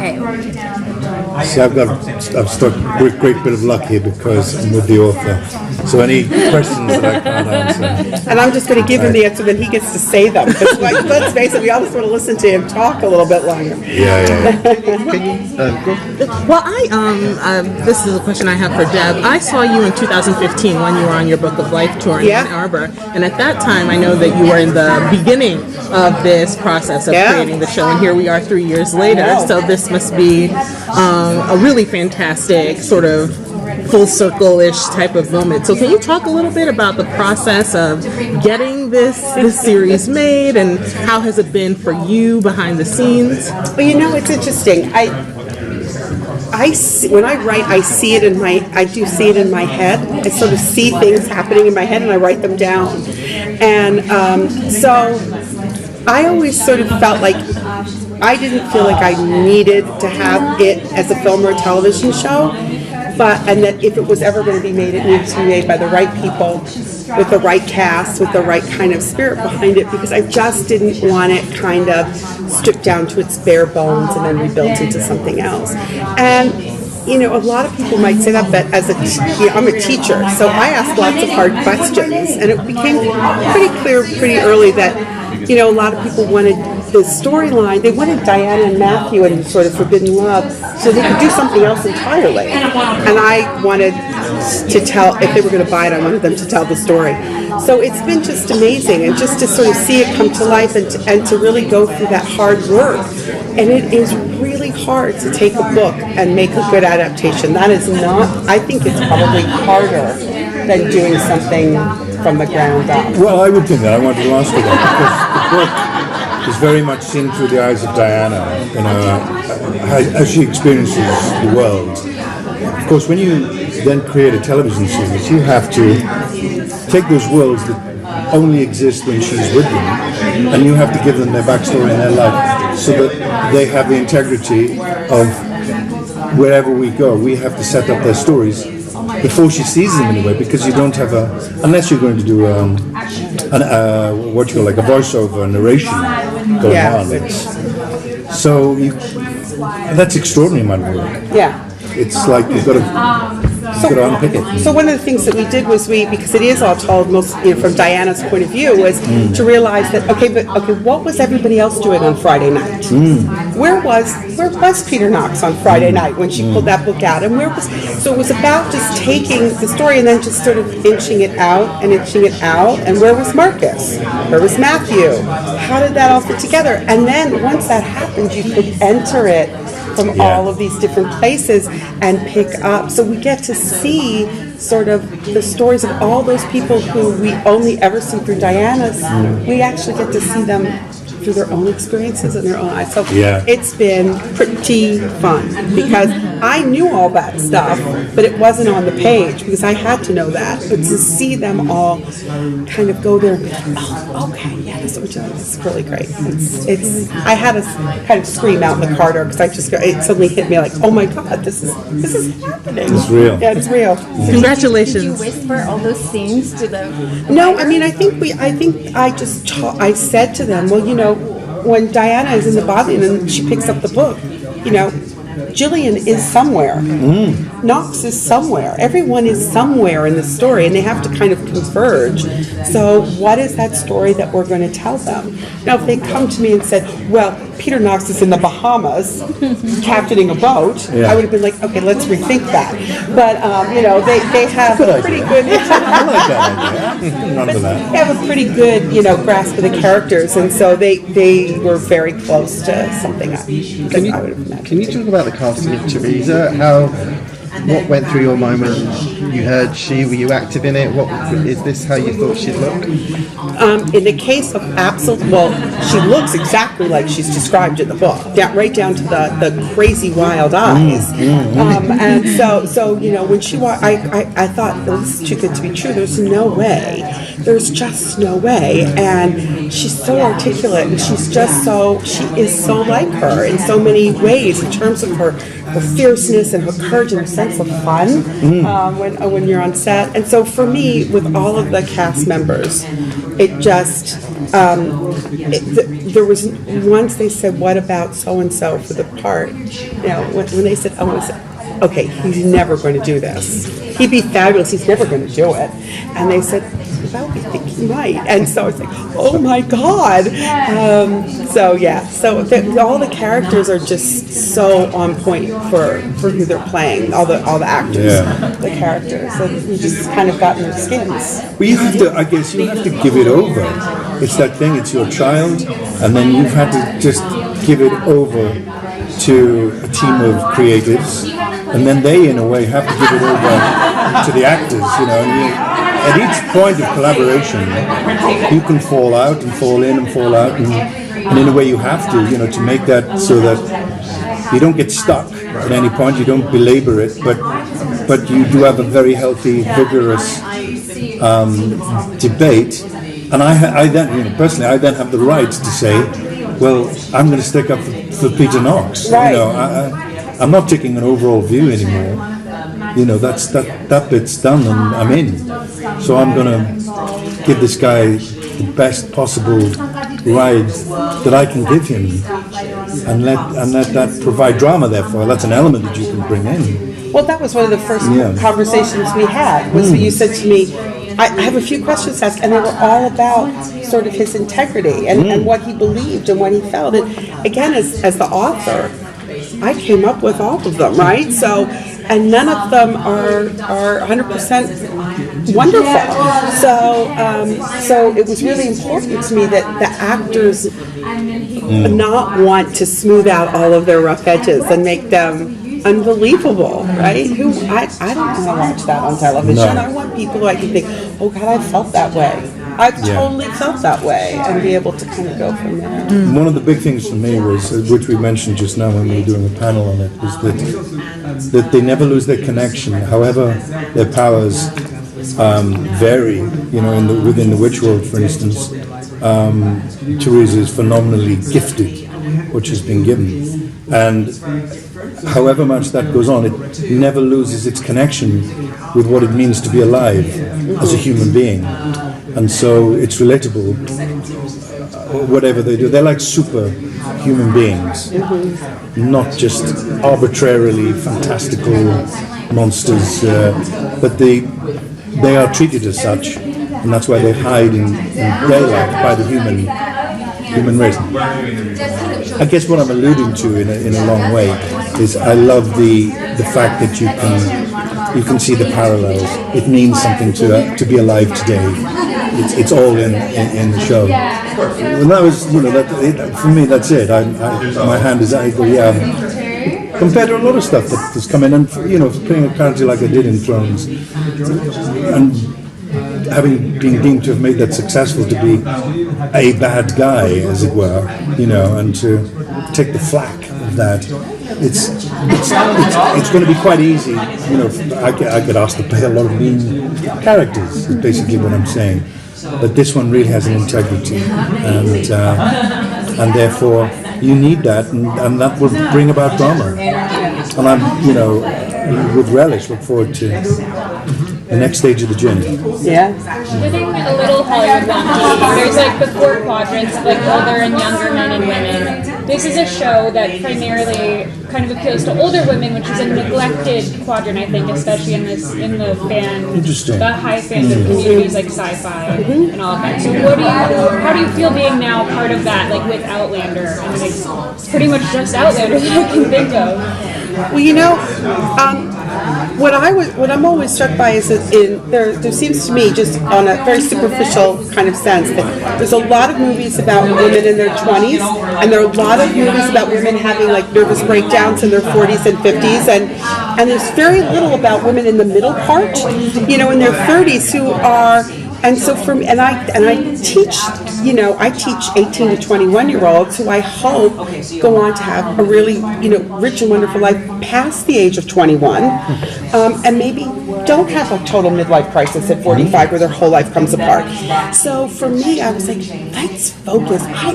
Okay. See, I've struck a great bit of luck here because I'm with the author. So any questions that I can't answer. And I'm just going to give him the answer, then he gets to say them. Because let's face it, we always want to listen to him talk a little bit longer. Yeah. Well, this is a question I have for Deb. I saw you in 2015 when you were on your Book of Life tour in Ann Arbor. And at that time, I know that you were in the beginning of this process of creating the show. And here we are 3 years later. So this must be a really fantastic sort of full circle-ish type of moment. So can you talk a little bit about the process of getting this series made, and how has it been for you behind the scenes? Well, you know, it's interesting. When I write, I do see it in my head. I sort of see things happening in my head, and I write them down. And so I always sort of felt like I didn't feel like I needed to have it as a film or a television show, and that if it was ever going to be made, it needed to be made by the right people, with the right cast, with the right kind of spirit behind it, because I just didn't want it kind of stripped down to its bare bones and then rebuilt into something else. And you know, a lot of people might say that, but I'm a teacher, so I ask lots of hard questions, and it became pretty clear pretty early that, you know, a lot of people wanted the storyline. They wanted Diana and Matthew and sort of Forbidden Love, so they could do something else entirely. And I wanted to tell, if they were going to buy it, I wanted them to tell the story. So it's been just amazing, and just to sort of see it come to life, and to really go through that hard work. And it is really hard to take a book and make a good adaptation. That is not, I think it's probably harder than doing something from the ground up. Well, I would think that. I wanted to ask you that, because the book is very much seen through the eyes of Diana, you know, as she experiences the world. Of course, when you then create a television series, you have to take those worlds that only exist when she's with them, and you have to give them their backstory and their life, so that they have the integrity of wherever we go. We have to set up their stories before she sees them anyway, because you don't have unless you're going to do what you call like a voiceover narration going on. So that's extraordinary amount of work. Yeah. It's like you've got to unpick it. So one of the things that we did was because it is all told most, you know, from Diana's point of view, was to realize that what was everybody else doing on Friday night? Where was Peter Knox on Friday night when she pulled that book out? And so it was about just taking the story and then just sort of inching it out. And where was Marcus? Where was Matthew? How did that all fit together? And then once that happened, you could enter it from all of these different places and pick up. So we get to see sort of the stories of all those people who we only ever see through Diana's. We actually get to see them through their own experiences and their own eyes. So it's been pretty fun, because I knew all that stuff, but it wasn't on the page because I had to know that. But to see them all kind of go there and be like, oh, okay, yeah, that's what we're doing. It's really great. I had to kind of scream out in the corridor because it suddenly hit me like, oh my God, this is happening. It's real. Yeah, it's real. Congratulations. Did you whisper all those things to them? No, I mean, I said to them, well, you know, when Diana is in the body and she picks up the book, you know, Jillian is somewhere. Knox is somewhere. Everyone is somewhere in the story, and they have to kind of converge. So what is that story that we're going to tell them? Now, if they come to me and said, well, Peter Knox is in the Bahamas captaining a boat, I would have been like, okay, let's rethink that. But, you know, they have a pretty good... I like that idea. They have a pretty good, you know, grasp of the characters, and so they were very close to something I would have imagined. Can you talk about the casting of Teresa? What went through your mind when you heard were you active in it? Is this how you thought she'd look? In the case of she looks exactly like she's described in the book, right down to the crazy wild eyes. And so you know, when she walked, I thought, oh, this is too good to be true. There's no way. There's just no way. And she's so articulate, and she is so like her in so many ways in terms of her fierceness and her courage and her sense of fun when you're on set. And so for me, with all of the cast members, it just there was once they said, "What about so and so for the part?" You know, when they said, "Oh," I said, "Okay, he's never going to do this. He'd be fabulous. He's never going to do it." And they said, "Well, we think he might." And so it's like, "Oh my God!" So all the characters are just so on point for who they're playing. All the actors, the characters, and you just kind of got in their skins. Well, you have to. I guess you have to give it over. It's that thing. It's your child, and then you've had to just give it over to a team of creatives, and then they, in a way, have to give it over to the actors. You know, and at each point of collaboration, you can fall out and fall in and fall out, and in a way, you have to, you know, to make that so that you don't get stuck at any point. You don't belabor it, but you do have a very healthy, vigorous debate. And I then, you know, personally, I then have the right to say, well, I'm going to stick up for Peter Knox. Right. You know, I'm not taking an overall view anymore. You know, that bit's done, and I'm in. So I'm going to give this guy the best possible ride that I can give him, and let that provide drama. Therefore, that's an element that you can bring in. Well, that was one of the first conversations we had. Was you said to me, I have a few questions to ask, and they were all about sort of his integrity and what he believed and what he felt. And again, as the author, I came up with all of them, right? So, and none of them are 100% wonderful. So it was really important to me that the actors not want to smooth out all of their rough edges and make them unbelievable, right? I don't want to watch that on television. I want people who I can think, oh God, I felt that way. I've totally felt that way, and be able to kind of go from there. One of the big things for me was, which we mentioned just now when we were doing a panel on it, was that they never lose their connection, however their powers vary. You know, within the witch world, for instance, Teresa is phenomenally gifted, which has been given, and however much that goes on, it never loses its connection with what it means to be alive as a human being. And so it's relatable, whatever they do. They're like super human beings, not just arbitrarily fantastical monsters, but they are treated as such, and that's why they hide in daylight by the human race. I guess what I'm alluding to in a long way is I love the fact that you can see the parallels. It means something to be alive today. It's all in the show. And that was, you know, for me that's it. My hand is, I go, compared to a lot of stuff that's come in, and you know, playing a character like I did in Thrones, and having been deemed to have made that successful, to be a bad guy, as it were, you know, and to take the flack of that, it's going to be quite easy, you know. I get asked to play a lot of mean characters, is basically what I'm saying. But this one really has an integrity, and therefore you need that, and that will bring about drama. And I'm, you know, with relish look forward to the next stage of the journey. Getting a little Hollywood wonky. There's like the 4 quadrants of like older and younger men and women. This is a show that primarily kind of appeals to older women, which is a neglected quadrant, I think, especially in the high fandom communities like sci-fi and all of that. So how do you feel being now part of that, like with Outlander? I mean, it's pretty much just Outlander that I can think of. Well, you know, what I'm always struck by is that there seems to me, just on a very superficial kind of sense, that there's a lot of movies about women in their 20s, and there are a lot of movies about women having like nervous breakdowns in their 40s and 50s, and there's very little about women in the middle part, you know, in their 30s, who are And so for me, and I teach, I teach 18 to 21-year-olds who I hope go on to have a really, rich and wonderful life past the age of 21, and maybe don't have a total midlife crisis at 45 where their whole life comes apart. So for me, I was like, let's focus. I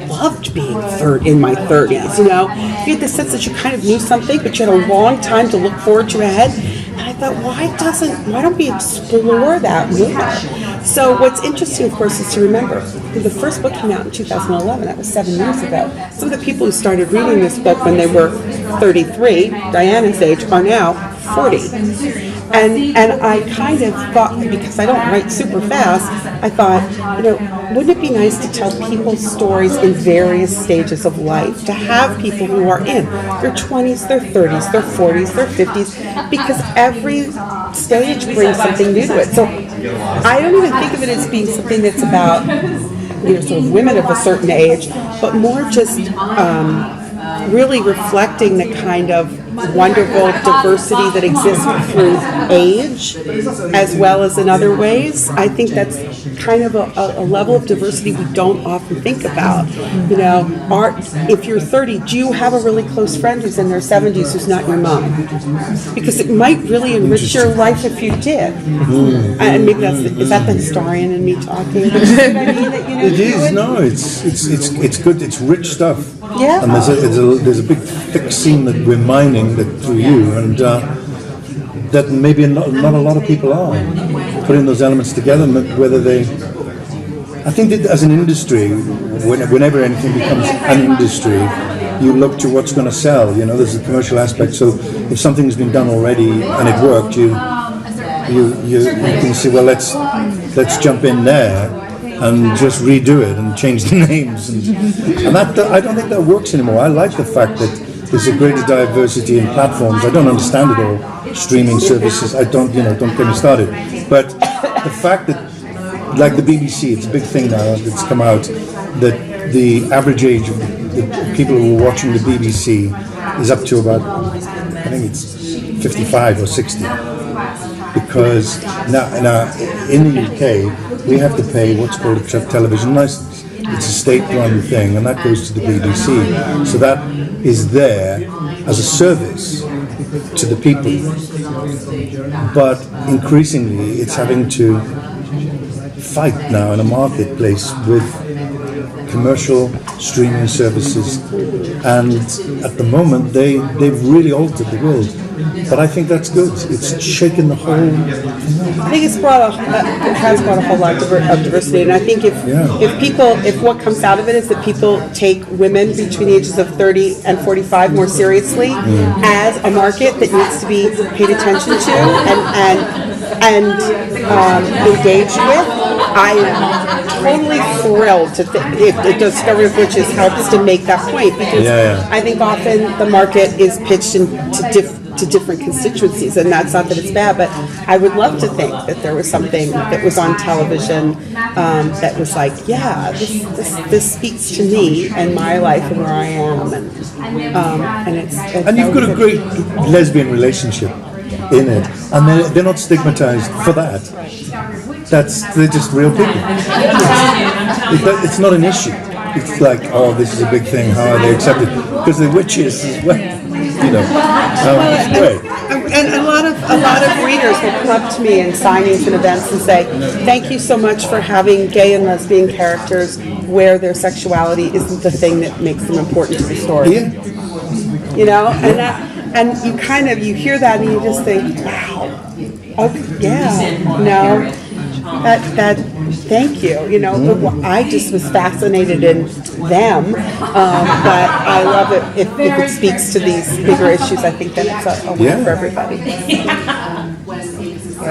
loved being in my 30s, You had the sense that you kind of knew something, but you had a long time to look forward to ahead. And I thought, why don't we explore that more? So what's interesting, of course, is to remember, the first book came out in 2011. That was 7 years ago. Some of the people who started reading this book when they were 33, Diana's age, are now 40. And I kind of thought, because I don't write super fast, I thought, wouldn't it be nice to tell people's stories in various stages of life, to have people who are in their 20s, their 30s, their 40s, their 50s, because every stage brings something new to it. So I don't even think of it as being something that's about, sort of women of a certain age, but more just really reflecting the kind of wonderful diversity that exists through age as well as in other ways. I think that's kind of a level of diversity we don't often think about. If you're 30, do you have a really close friend who's in their 70s who's not your mom? Because it might really enrich your life if you did. And maybe is that the historian in me talking? It is. No, it's good. It's rich stuff. Yeah. And there's a big thick seam that we're mining that through you, and that maybe not a lot of people are putting those elements together. Whether I think that as an industry, whenever anything becomes an industry, you look to what's going to sell. There's a commercial aspect. So if something's been done already and it worked, you can say, well, let's jump in there and just redo it and change the names, and that I don't think that works anymore. I like the fact that there's a greater diversity in platforms. I don't understand it all. Streaming services, I don't get me started. But the fact that, like the BBC, it's a big thing now that's come out, that the average age of the people who are watching the BBC is up to about, I think it's 55 or 60. Because now in the UK, we have to pay what's called a television license. It's a state-run thing, and that goes to the BBC. So that is there as a service to the people. But increasingly, it's having to fight now in a marketplace with commercial streaming services. And at the moment, they've really altered the world. But I think that's good. It's shaken the whole. I think it has brought a whole lot of diversity, and I think if what comes out of it is that people take women between the ages of 30 and 45 more seriously as a market that needs to be paid attention to and engaged with, I am totally thrilled to if the discovery of witches helps to make that point, because I think often the market is pitched to different constituencies, and that's not that it's bad, but I would love to think that there was something that was on television that was like, this speaks to me and my life and where I am, and it's and you've got a great lesbian relationship in it, and they're not stigmatized for that. They're just real people. It's not an issue. It's like, oh, this is a big thing. How are they accepted? Because they're witches as well. It's great. And a lot of readers will come up to me in signings and events and say, thank you so much for having gay and lesbian characters where their sexuality isn't the thing that makes them important to the story. And you hear that and you just think, wow, thank you. I just was fascinated in them, but I love it if it speaks to these bigger issues. I think that it's a win for everybody.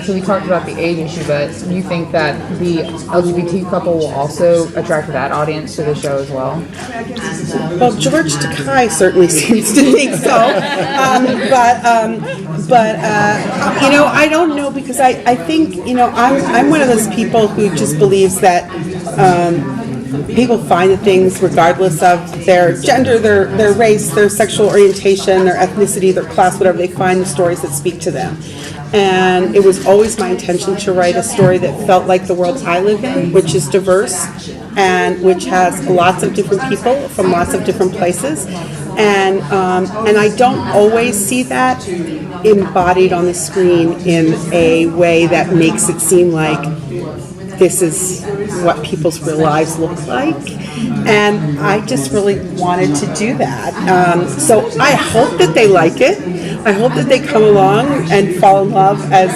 So we talked about the age issue, but you think that the LGBT couple will also attract that audience to the show as well? Well, George Takei certainly seems to think so, but I don't know, because I think I'm one of those people who just believes that people find the things regardless of their gender, their race, their sexual orientation, their ethnicity, their class, whatever. They find the stories that speak to them. And it was always my intention to write a story that felt like the world I live in, which is diverse and which has lots of different people from lots of different places. And I don't always see that embodied on the screen in a way that makes it seem like this is what people's real lives look like. And I just really wanted to do that. So I hope that they like it. I hope that they come along and fall in love, as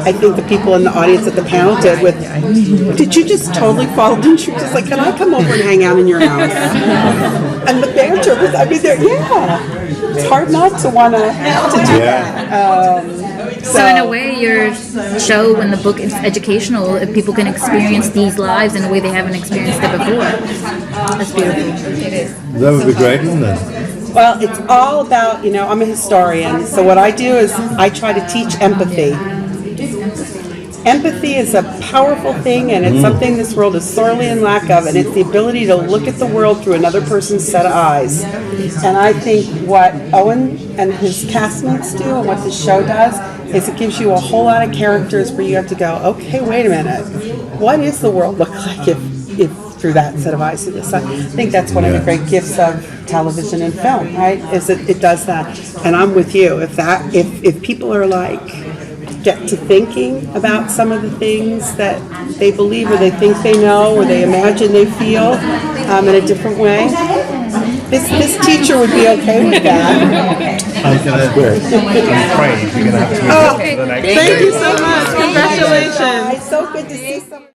I think the people in the audience at the panel did with, did you just totally fall? Didn't you just like, can I come over and hang out in your house? And the banter was, I mean, it's hard not to want to do that. So in a way, your show and the book is educational. If people can experience these lives in a way they haven't experienced it before. That's beautiful. It is. That would be great, wouldn't it? Well, it's all about, I'm a historian, so what I do is I try to teach empathy. Empathy is a powerful thing, and it's something this world is sorely in lack of, and it's the ability to look at the world through another person's set of eyes. And I think what Owen and his castmates do and what the show does is it gives you a whole lot of characters where you have to go, okay, wait a minute, what is the world look like if through that set of eyes? So I think that's one of the great gifts of television and film, right? Is it does that. And I'm with you. If people are like, get to thinking about some of the things that they believe or they think they know or they imagine they feel in a different way, this teacher would be okay with that. I'm afraid you're going to have to move on to the next Thank you so much. Congratulations. So good to see someone.